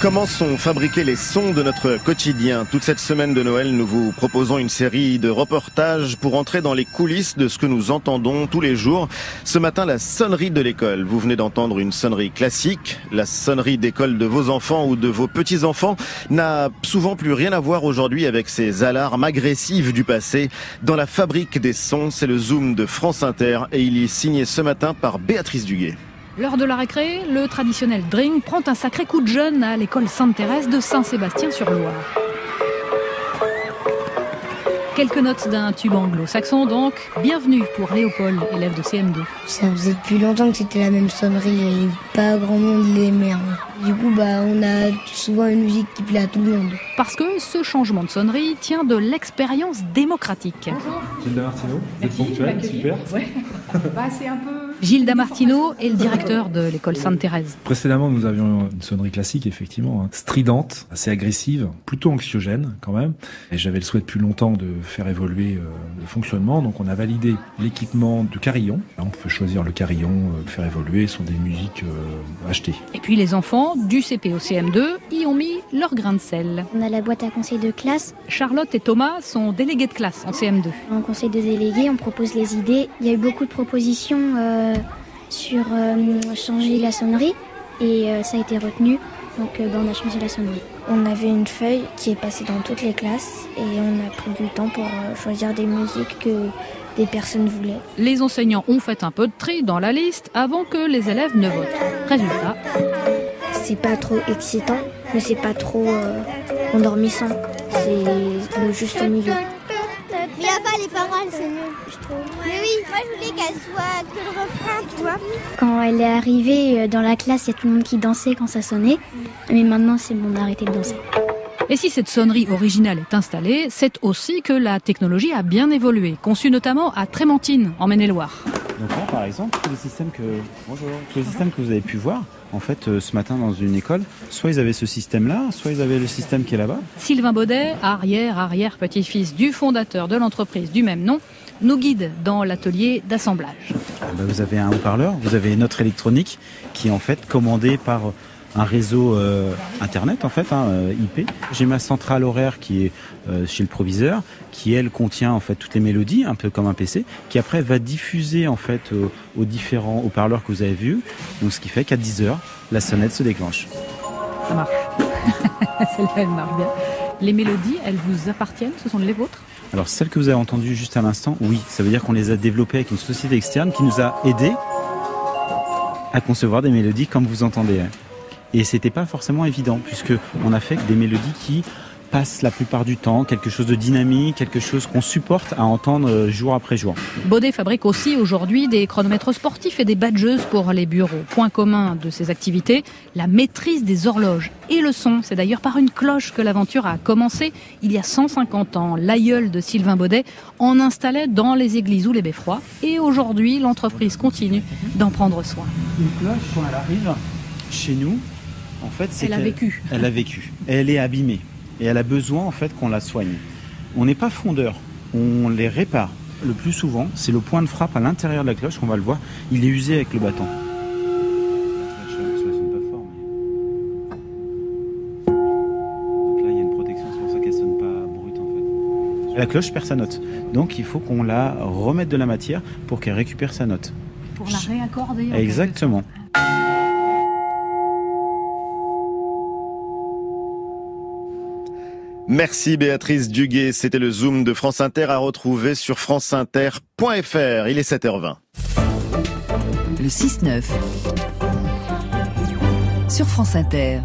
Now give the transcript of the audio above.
Comment sont fabriqués les sons de notre quotidien? Toute cette semaine de Noël, nous vous proposons une série de reportages pour entrer dans les coulisses de ce que nous entendons tous les jours. Ce matin, la sonnerie de l'école. Vous venez d'entendre une sonnerie classique. La sonnerie d'école de vos enfants ou de vos petits-enfants n'a souvent plus rien à voir aujourd'hui avec ces alarmes agressives du passé. Dans la fabrique des sons, c'est le Zoom de France Inter et il est signé ce matin par Béatrice Duguay. L'heure de la récré, le traditionnel drink prend un sacré coup de jeune à l'école Sainte-Thérèse de Saint-Sébastien-sur-Loire. Quelques notes d'un tube anglo-saxon donc. Bienvenue pour Léopold, élève de CM2. Ça faisait depuis longtemps que c'était la même sonnerie et pas grand monde l'aimait. Du coup, on a souvent une musique qui plaît à tout le monde. Parce que ce changement de sonnerie tient de l'expérience démocratique. Bonjour. Gilles Damartino, vous êtes ponctuel, super. Ouais. C'est un peu... Gilles Damartino est le directeur de l'école Sainte-Thérèse. Précédemment, nous avions une sonnerie classique, effectivement, stridente, assez agressive, plutôt anxiogène quand même. Et j'avais le souhait depuis longtemps de faire évoluer le fonctionnement, donc on a validé l'équipement de carillon. Là, on peut choisir le carillon, faire évoluer, ce sont des musiques achetées. Et puis les enfants du CP au CM2 y ont mis leur grain de sel. On a la boîte à conseil de classe. Charlotte et Thomas sont délégués de classe en CM2. En conseil de délégués, on propose les idées. Il y a eu beaucoup de propositions sur changer la sonnerie et ça a été retenu. Donc on a changé la sonnerie. On avait une feuille qui est passée dans toutes les classes et on a pris du temps pour choisir des musiques que des personnes voulaient. Les enseignants ont fait un peu de tri dans la liste avant que les élèves ne votent. Résultat. C'est pas trop excitant, mais c'est pas trop endormissant. C'est le juste milieu. Mais là pas les paroles, c'est mieux, je trouve. Mais oui, moi je voulais qu'elle soit que le refrain, tu vois. Quand elle est arrivée dans la classe, il y a tout le monde qui dansait quand ça sonnait. Mais maintenant, c'est bon d'arrêter de danser. Et si cette sonnerie originale est installée, c'est aussi que la technologie a bien évolué, conçue notamment à Trémentine, en Maine-et-Loire. Donc là, par exemple, tous les systèmes que vous avez pu voir, en fait, ce matin dans une école, soit ils avaient ce système-là, soit ils avaient le système qui est là-bas. Sylvain Baudet, arrière-petit-fils du fondateur de l'entreprise du même nom, nous guide dans l'atelier d'assemblage. Vous avez un haut-parleur, vous avez une autre électronique qui est en fait commandée par un réseau internet en fait, IP. J'ai ma centrale horaire qui est chez le proviseur, qui elle contient en fait toutes les mélodies, un peu comme un PC, qui après va diffuser en fait aux différents haut-parleurs que vous avez vus. Donc ce qui fait qu'à 10h, la sonnette se déclenche. Ça marche. Celle-là, elle marche bien. Les mélodies, elles vous appartiennent, ce sont les vôtres? Alors celles que vous avez entendues juste à l'instant, oui, ça veut dire qu'on les a développées avec une société externe qui nous a aidés à concevoir des mélodies comme vous entendez. Et c'était pas forcément évident, puisque on a fait des mélodies qui passent la plupart du temps, quelque chose de dynamique, quelque chose qu'on supporte à entendre jour après jour. Baudet fabrique aussi aujourd'hui des chronomètres sportifs et des badgeuses pour les bureaux. Point commun de ces activités, la maîtrise des horloges et le son. C'est d'ailleurs par une cloche que l'aventure a commencé il y a 150 ans. L'aïeul de Sylvain Baudet en installait dans les églises ou les beffrois. Et aujourd'hui, l'entreprise continue d'en prendre soin. Une cloche, quand elle arrive chez nous, en fait, elle a vécu. Elle a vécu. Elle est abîmée. Et elle a besoin, en fait, qu'on la soigne. On n'est pas fondeur. On les répare. Le plus souvent, c'est le point de frappe à l'intérieur de la cloche, on va le voir. Il est usé avec le bâton. Ça sonne pas fort, mais... Donc là, il y a une protection, c'est pour ça qu'elle sonne pas brute, en fait. La cloche perd sa note. Donc, il faut qu'on la remette de la matière pour qu'elle récupère sa note. Pour la réaccorder. Exactement. Merci Béatrice Duguay, c'était le Zoom de France Inter à retrouver sur franceinter.fr. Il est 7h20. Le 6-9 sur France Inter.